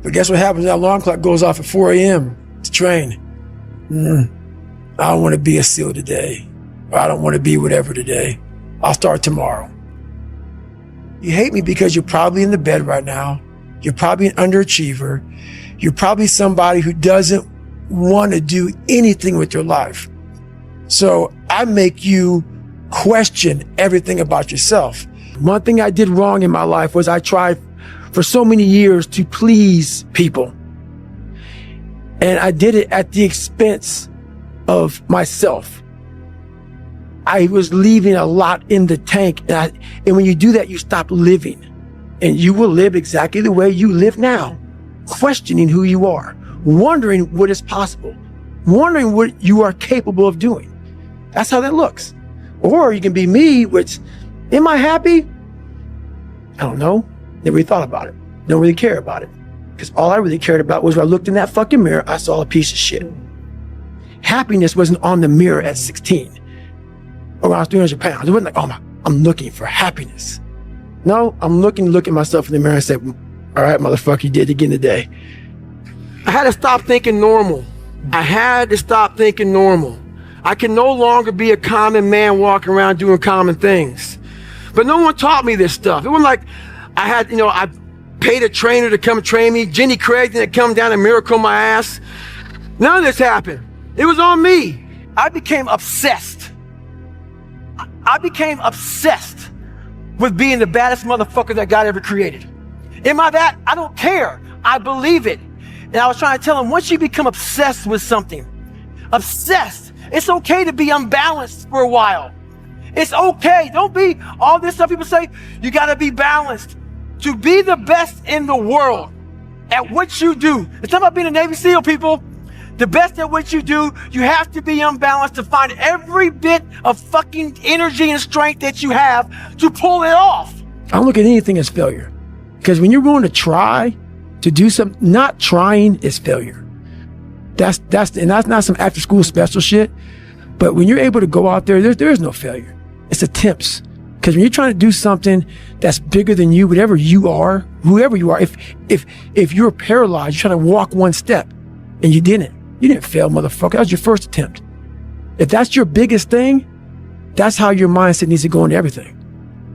But guess what happens? That alarm clock goes off at 4 a.m. to train. I don't want to be a SEAL today. Or I don't want to be whatever today. I'll start tomorrow. You hate me because you're probably in the bed right now. You're probably an underachiever. You're probably somebody who doesn't want to do anything with your life. So I make you question everything about yourself. One thing I did wrong in my life was I tried for so many years to please people. And I did it at the expense of myself. I was leaving a lot in the tank. And when you do that, you stop living. And you will live exactly the way you live now, questioning who you are, wondering what is possible, wondering what you are capable of doing. That's how that looks. Or you can be me, which, am I happy? I don't know. Never really thought about it. Don't really care about it. Because all I really cared about was when I looked in that fucking mirror, I saw a piece of shit. Happiness wasn't on the mirror at 16. Or when I was 300 pounds. It wasn't like, oh my, I'm looking for happiness. No, I'm looking at myself in the mirror and say, all right, motherfucker, you did it again today. I had to stop thinking normal. I had to stop thinking normal. I can no longer be a common man walking around doing common things. But no one taught me this stuff. It wasn't like I had, I paid a trainer to come train me. Jenny Craig didn't come down and miracle my ass. None of this happened. It was on me. I became obsessed. I became obsessed with being the baddest motherfucker that God ever created. Am I that? I don't care. I believe it. And I was trying to tell him, once you become obsessed with something, obsessed, it's okay to be unbalanced for a while. It's okay. Don't be all this stuff people say, you got to be balanced. To be the best in the world at what you do. It's not about being a Navy SEAL, people. The best at what you do, you have to be unbalanced to find every bit of fucking energy and strength that you have to pull it off. I don't look at anything as failure. Because when you're going to try to do something, not trying is failure. That's not some after school special shit. But when you're able to go out there, there is no failure. It's attempts. Because when you're trying to do something that's bigger than you, whatever you are, whoever you are, if you're paralyzed, you're trying to walk one step and you didn't fail, motherfucker. That was your first attempt. If that's your biggest thing, that's how your mindset needs to go into everything.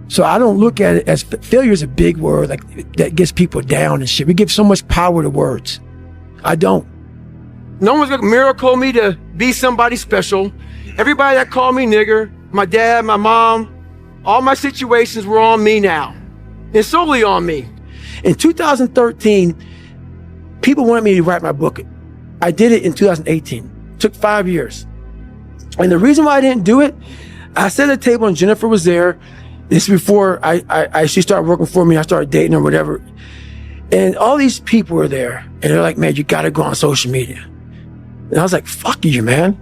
So I don't look at it as failure is a big word like that gets people down and shit. We give so much power to words. I don't. No one's gonna miracle me to be somebody special. Everybody that called me nigger, my dad, my mom, all my situations were on me now. It's solely on me. In 2013, people wanted me to write my book. I did it in 2018. It took 5 years. And the reason why I didn't do it, I sat at the table and Jennifer was there. This is before she started working for me. I started dating her, whatever. And all these people were there. And they're like, man, you got to go on social media. And I was like, fuck you, man.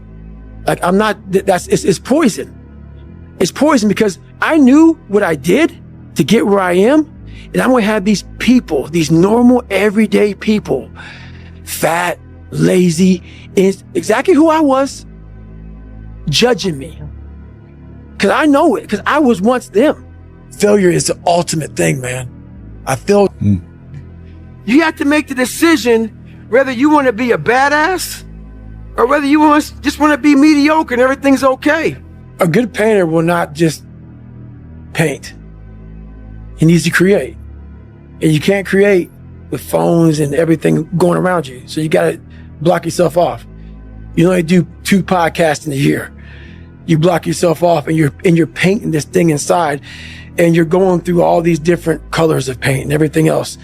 Like, I'm not, it's poison. It's poison because I knew what I did to get where I am. And I'm going to have these people, these normal, everyday people, fat, lazy, is exactly who I was, judging me. Because I know it, because I was once them. Failure is the ultimate thing, man. I failed. You have to make the decision whether you want to be a badass or whether you just want to be mediocre and everything's okay. A good painter will not just paint. He needs to create. And you can't create with phones and everything going around you. So you got to block yourself off. You only do 2 podcasts in a year. You block yourself off and you're painting this thing inside and you're going through all these different colors of paint and everything else.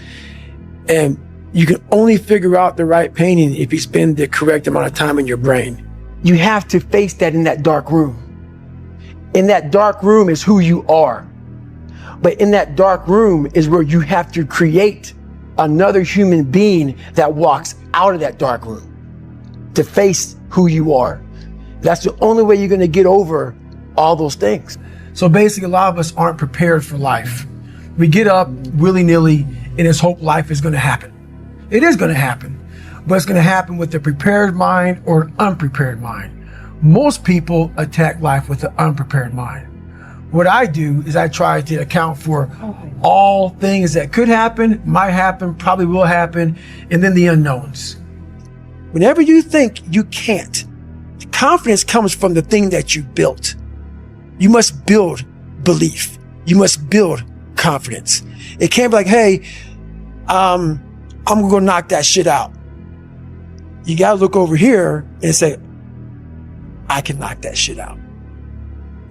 And you can only figure out the right painting if you spend the correct amount of time in your brain. You have to face that in that dark room. In that dark room is who you are. But in that dark room is where you have to create another human being that walks out of that dark room to face who you are. That's the only way you're going to get over all those things. So basically, a lot of us aren't prepared for life. We get up willy-nilly and just hope life is going to happen. It is going to happen, but it's going to happen with a prepared mind or an unprepared mind. Most people attack life with an unprepared mind. what I do is I try to account for all things that could happen, might happen, probably will happen, and then the unknowns. Whenever you think you can't, confidence comes from the thing that you built. You must build belief. You must build confidence. It can't be like, hey, I'm gonna go knock that shit out. You gotta look over here and say, I can knock that shit out.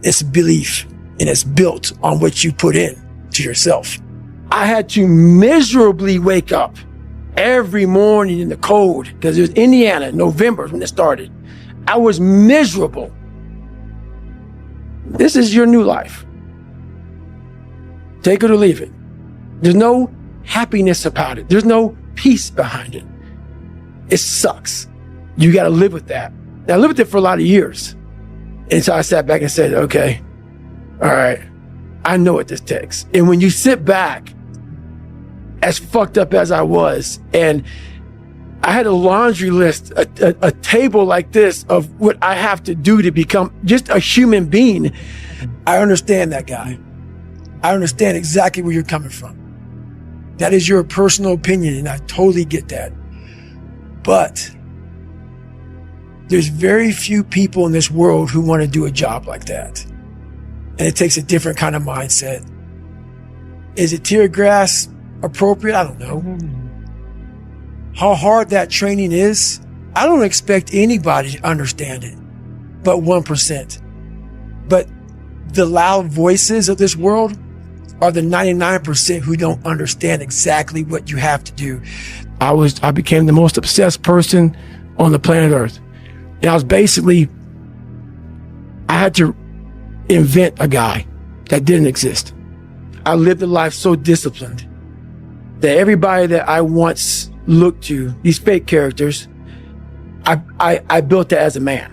It's belief, and it's built on what you put in to yourself. I had to miserably wake up every morning in the cold, because it was Indiana, November when it started. I was miserable. This is your new life. Take it or leave it. There's no happiness about it. There's no peace behind it. It sucks. You got to live with that. Now, I lived with it for a lot of years. And so I sat back and said, okay, all right, I know what this takes. And when you sit back, as fucked up as I was, and I had a laundry list, a table like this of what I have to do to become just a human being, I understand that guy. I understand exactly where you're coming from. That is your personal opinion, and I totally get that. But there's very few people in this world who want to do a job like that. And it takes a different kind of mindset. Is it tear grass appropriate? I don't know. How hard that training is, I don't expect anybody to understand it, but 1%. But the loud voices of this world are the 99% who don't understand exactly what you have to do. I became the most obsessed person on the planet Earth. And I was basically, I had to invent a guy that didn't exist. I lived a life so disciplined that everybody that I once looked to, these fake characters, I built that as a man.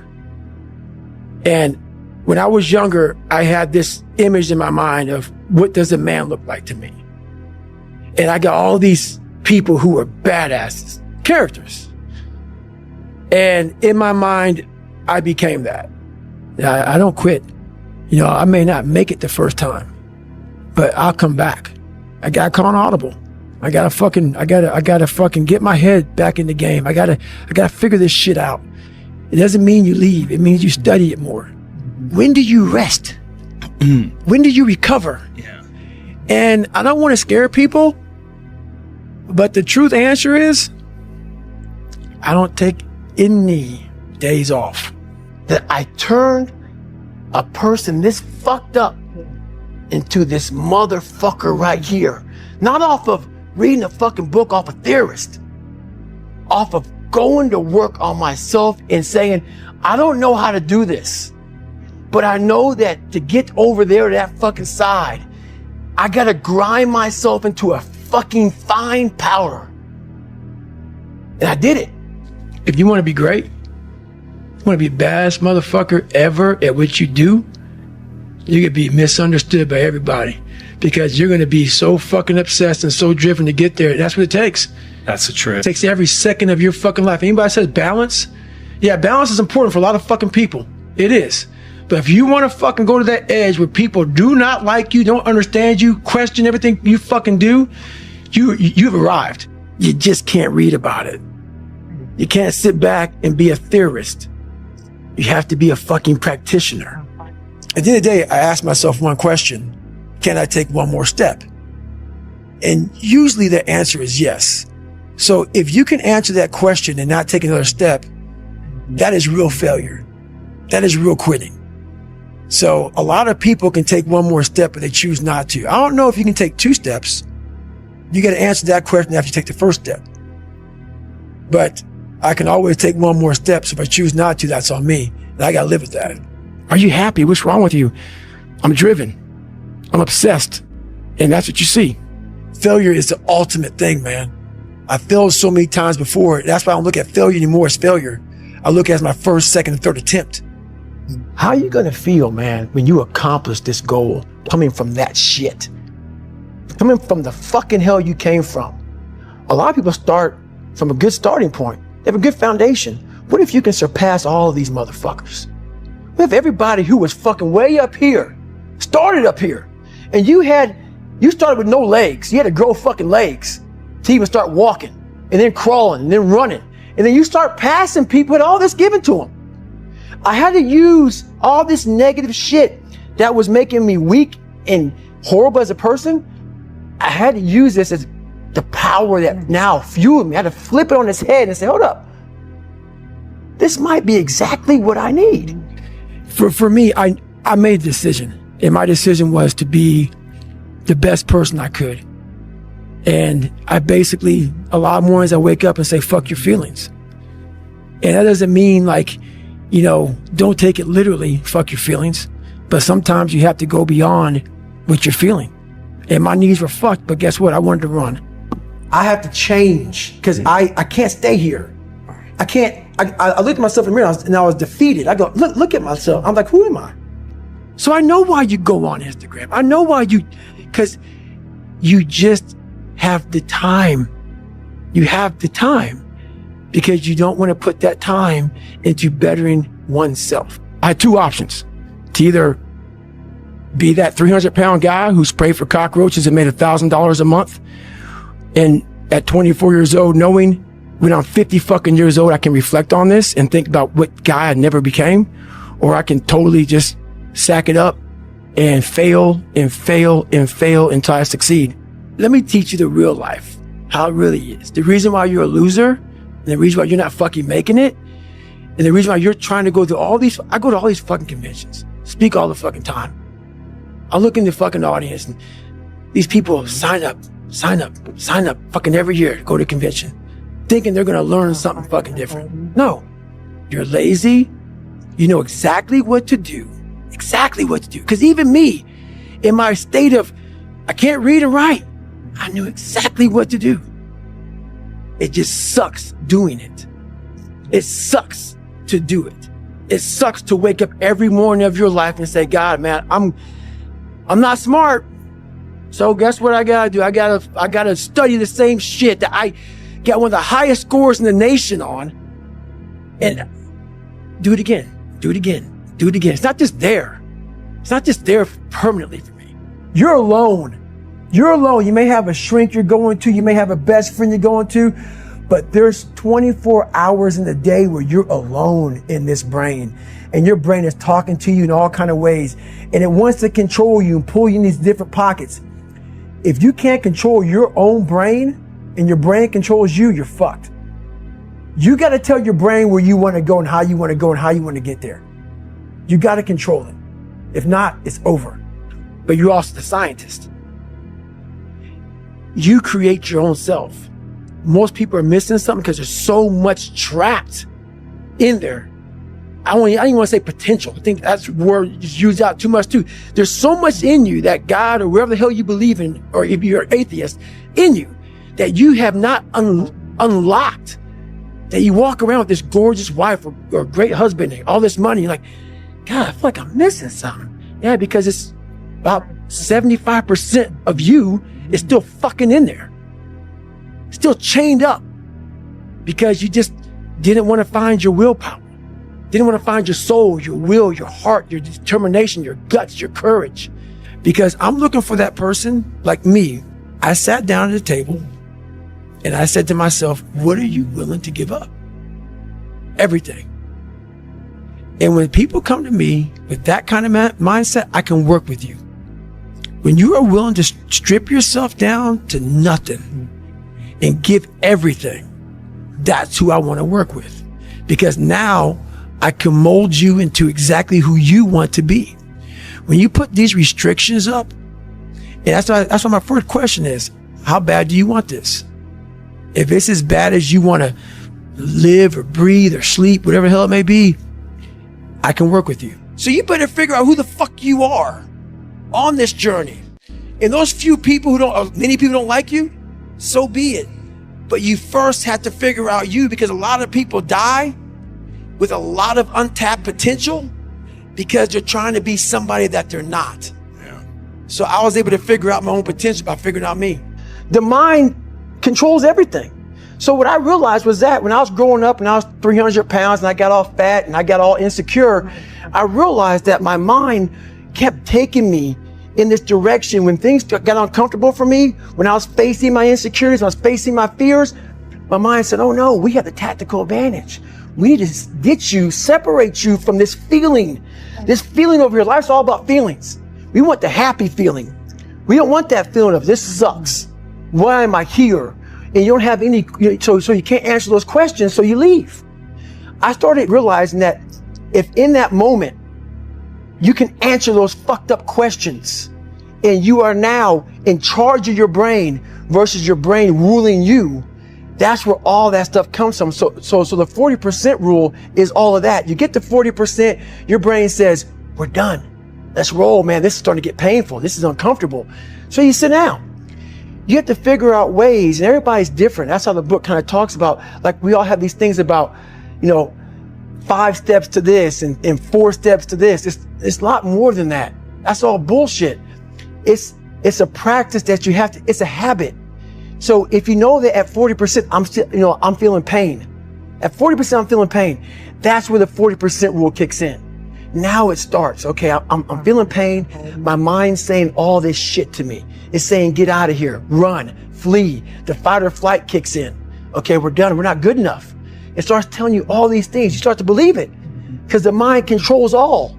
And when I was younger, I had this image in my mind of what does a man look like to me? And I got all these people who were badasses, characters. And in my mind, I became that. I don't quit. You know, I may not make it the first time, but I'll come back. I got caught on Audible. I gotta fucking get my head back in the game. I gotta figure this shit out. It doesn't mean you leave. It means you study it more. When do you rest? When do you recover? Yeah. And I don't want to scare people, but the truth answer is, I don't take any days off. That I turned a person this fucked up into this motherfucker right here. Not off of reading a fucking book off a theorist. Off of going to work on myself and saying, I don't know how to do this, but I know that to get over there to that fucking side, I gotta grind myself into a fucking fine powder. And I did it. If you want to be great, you want to be the baddest motherfucker ever at what you do, you're gonna be misunderstood by everybody because you're gonna be so fucking obsessed and so driven to get there. That's what it takes. That's the truth. It takes every second of your fucking life. Anybody says balance? Yeah, balance is important for a lot of fucking people. It is. But if you want to fucking go to that edge where people do not like you, don't understand you, question everything you fucking do, you've arrived. You just can't read about it. You can't sit back and be a theorist. You have to be a fucking practitioner. At the end of the day, I ask myself one question. Can I take one more step? And usually the answer is yes. So if you can answer that question and not take another step, that is real failure. That is real quitting. So a lot of people can take one more step, but they choose not to. I don't know if you can take 2 steps. You got to answer that question after you take the first step. But I can always take one more step. So if I choose not to, that's on me. And I got to live with that. Are you happy? What's wrong with you? I'm driven. I'm obsessed. And that's what you see. Failure is the ultimate thing, man. I failed so many times before. That's why I don't look at failure anymore as failure. I look at it as my first, second, and third attempt. How are you going to feel, man, when you accomplish this goal coming from that shit? Coming from the fucking hell you came from. A lot of people start from a good starting point. They have a good foundation. What if you can surpass all of these motherfuckers? What if everybody who was fucking way up here started up here. And you started with no legs. You had to grow fucking legs to even start walking, and then crawling, and then running. And then you start passing people with all this given to them. I had to use all this negative shit that was making me weak and horrible as a person. I had to use this as the power that now fueled me. I had to flip it on its head and say, hold up. This might be exactly what I need. For me, I made a decision. And my decision was to be the best person I could. And I basically, a lot of mornings I wake up and say, fuck your feelings. And that doesn't mean like, don't take it literally, fuck your feelings. But sometimes you have to go beyond what you're feeling. And my knees were fucked, but guess what? I wanted to run. I have to change because I can't stay here. I can't, I looked at myself in the mirror and I was defeated. I go, look at myself. I'm like, who am I? So I know why you go on Instagram. I know why because you just have the time. You have the time because you don't want to put that time into bettering oneself. I had two options: to either be that 300-pound guy who sprayed for cockroaches and made $1,000 a month, and at 24 years old, knowing when I'm 50 fucking years old, I can reflect on this and think about what guy I never became, or I can totally just sack it up and fail and fail and fail until I succeed. Let me teach you the real life, how it really is. The reason why you're a loser, and the reason why you're not fucking making it, and the reason why you're trying to go through I go to all these fucking conventions, speak all the fucking time. I look in the fucking audience and these people sign up fucking every year to go to a convention, thinking they're gonna learn something fucking different. No, you're lazy. You know exactly what to do. Because even me, in my state of, I can't read and write, I knew exactly what to do. It just sucks doing it. It sucks to do it. It sucks to wake up every morning of your life and say, God, man, I'm not smart. So guess what I gotta do? I gotta study the same shit that I got one of the highest scores in the nation on, and do it again. It's not just there. It's not just there permanently for me. You're alone. You may have a shrink you're going to. You may have a best friend you're going to, but there's 24 hours in the day where you're alone in this brain, and your brain is talking to you in all kind of ways, and it wants to control you and pull you in these different pockets. If you can't control your own brain and your brain controls you, you're fucked. You got to tell your brain where you want to go and how you want to go and how you want to get there. You got to control it. If not, it's over. But you're also the scientist. You create your own self. Most people are missing something because there's so much trapped in there. I don't even want to say potential. I think that's a word used out too much too. There's so much in you that God or wherever the hell you believe in, or if you're an atheist, in you that you have not unlocked. That you walk around with this gorgeous wife or great husband and all this money. You're like, God, I feel like I'm missing something. Yeah, because it's about 75% of you is still fucking in there. Still chained up because you just didn't want to find your willpower. Didn't want to find your soul, your will, your heart, your determination, your guts, your courage. Because I'm looking for that person like me. I sat down at the table and I said to myself, what are you willing to give up? Everything. And when people come to me with that kind of mindset, I can work with you. When you are willing to strip yourself down to nothing and give everything, that's who I want to work with. Because now I can mold you into exactly who you want to be. When you put these restrictions up, and that's why my first question is, how bad do you want this? If it's as bad as you want to live or breathe or sleep, whatever the hell it may be, I can work with you. So you better figure out who the fuck you are on this journey. And those many people don't like you, so be it. But you first have to figure out you, because a lot of people die with a lot of untapped potential because they're trying to be somebody that they're not. Yeah. So I was able to figure out my own potential by figuring out me. The mind controls everything. So what I realized was that when I was growing up and I was 300 pounds and I got all fat and I got all insecure, I realized that my mind kept taking me in this direction. When things got uncomfortable for me, when I was facing my insecurities, when I was facing my fears, my mind said, oh no, we have the tactical advantage. We need to get you, separate you from this feeling. This feeling over here. Life's all about feelings. We want the happy feeling. We don't want that feeling of this sucks. Why am I here? And you don't have any, so you can't answer those questions, so you leave. I started realizing that if in that moment, you can answer those fucked up questions, and you are now in charge of your brain versus your brain ruling you, that's where all that stuff comes from. So the 40% rule is all of that. You get to 40%, your brain says, we're done. Let's roll, man. This is starting to get painful. This is uncomfortable. So you sit down. You have to figure out ways, and everybody's different. That's how the book kind of talks about, like we all have these things about, 5 steps to this and 4 steps to this. It's a lot more than that. That's all bullshit. It's a practice that you have to, it's a habit. So if you know that at 40%, I'm feeling pain. At 40%, I'm feeling pain. That's where the 40% rule kicks in. Now it starts. Okay, I'm feeling pain. My mind's saying all this shit to me. It's saying, get out of here, run, flee. The fight or flight kicks in. Okay, we're done. We're not good enough. It starts telling you all these things. You start to believe it because the mind controls all.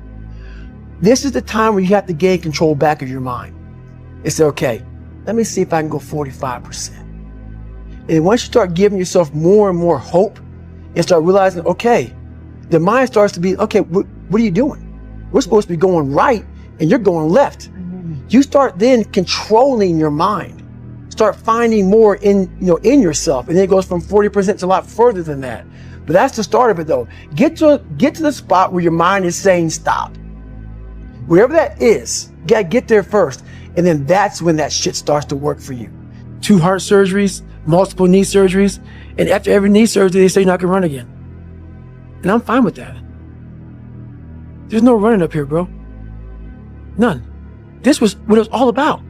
This is the time where you have to gain control back of your mind. It's okay. Let me see if I can go 45%. And once you start giving yourself more and more hope and start realizing, okay, the mind starts to be, okay, what are you doing? We're supposed to be going right and you're going left. You start then controlling your mind. Start finding more in yourself. And then it goes from 40% to a lot further than that. But that's the start of it though. Get to the spot where your mind is saying stop. Wherever that is, you gotta get there first. And then that's when that shit starts to work for you. 2 heart surgeries, multiple knee surgeries. And after every knee surgery, they say you're not gonna run again. And I'm fine with that. There's no running up here, bro. None. This was what it was all about.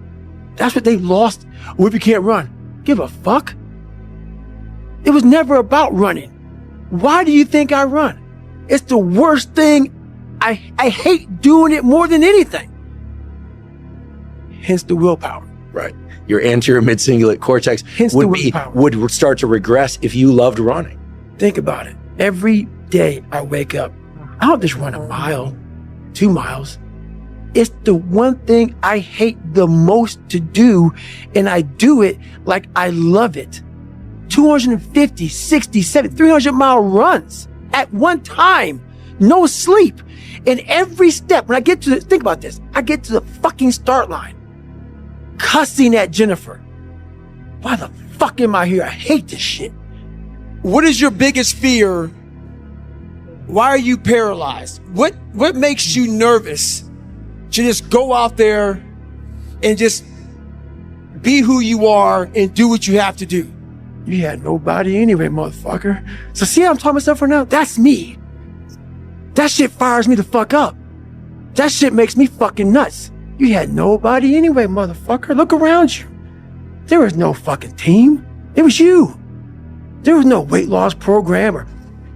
That's what they lost. What if you can't run? Give a fuck. It was never about running. Why do you think I run? It's the worst thing. I hate doing it more than anything. Hence the willpower. Right. Your anterior mid-cingulate cortex would start to regress if you loved running. Think about it. Every day I wake up, I don't just run a mile, 2 miles. It's the one thing I hate the most to do, and I do it like I love it. 250, 60, 70, 300-mile runs at one time, no sleep. And every step, when I get to think about this, I get to the fucking start line, cussing at Jennifer. Why the fuck am I here? I hate this shit. What is your biggest fear? Why are you paralyzed? What makes you nervous to just go out there and just be who you are and do what you have to do? You had nobody anyway, motherfucker. So see how I'm talking myself right now? That's me. That shit fires me the fuck up. That shit makes me fucking nuts. You had nobody anyway, motherfucker. Look around you. There was no fucking team. It was you. There was no weight loss program or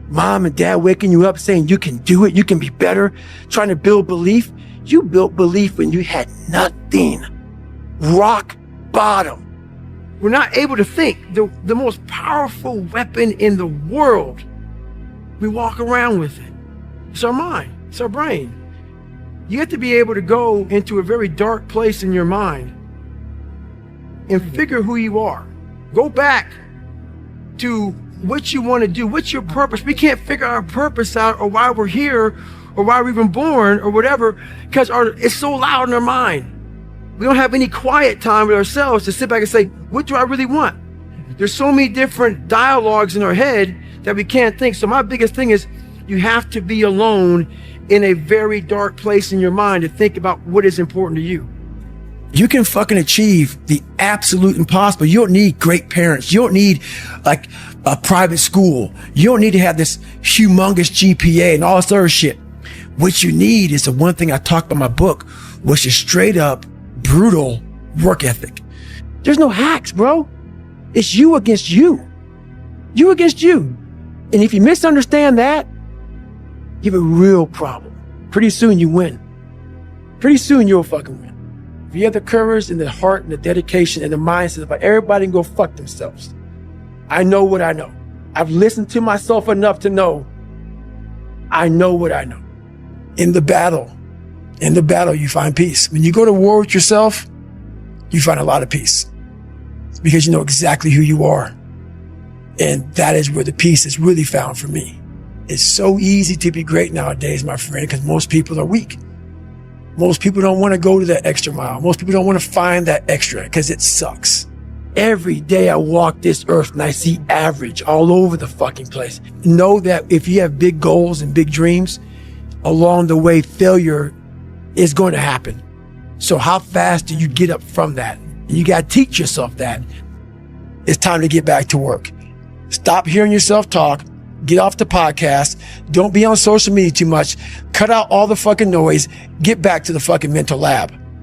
mom and dad waking you up saying you can do it, you can be better, trying to build belief. You built belief when you had nothing. Rock bottom. We're not able to think. The most powerful weapon in the world, we walk around with it. It's our mind. It's our brain. You have to be able to go into a very dark place in your mind and figure who you are. Go back to what you want to do. What's your purpose? We can't figure our purpose out or why we're here or why we're even born or whatever because it's so loud in our mind. We don't have any quiet time with ourselves to sit back and say, what do I really want? There's so many different dialogues in our head that we can't think. So my biggest thing is you have to be alone in a very dark place in your mind to think about what is important to you. You can fucking achieve the absolute impossible. You don't need great parents. You don't need like a private school. You don't need to have this humongous GPA and all this other shit. What you need is the one thing I talked about in my book, which is straight up brutal work ethic. There's no hacks, bro. It's you against you. You against you. And if you misunderstand that, you have a real problem. Pretty soon you win. Pretty soon you'll fucking win. If you have the courage and the heart and the dedication and the mindset about everybody can go fuck themselves. I know what I know. I've listened to myself enough to know I know what I know. In the battle, you find peace. When you go to war with yourself, you find a lot of peace. It's because you know exactly who you are. And that is where the peace is really found for me. It's so easy to be great nowadays, my friend, because most people are weak. Most people don't want to go to that extra mile. Most people don't want to find that extra because it sucks. Every day I walk this earth and I see average all over the fucking place. Know that if you have big goals and big dreams, along the way, failure is going to happen. So how fast do you get up from that? You got to teach yourself that. It's time to get back to work. Stop hearing yourself talk. Get off the podcast. Don't be on social media too much. Cut out all the fucking noise. Get back to the fucking mental lab.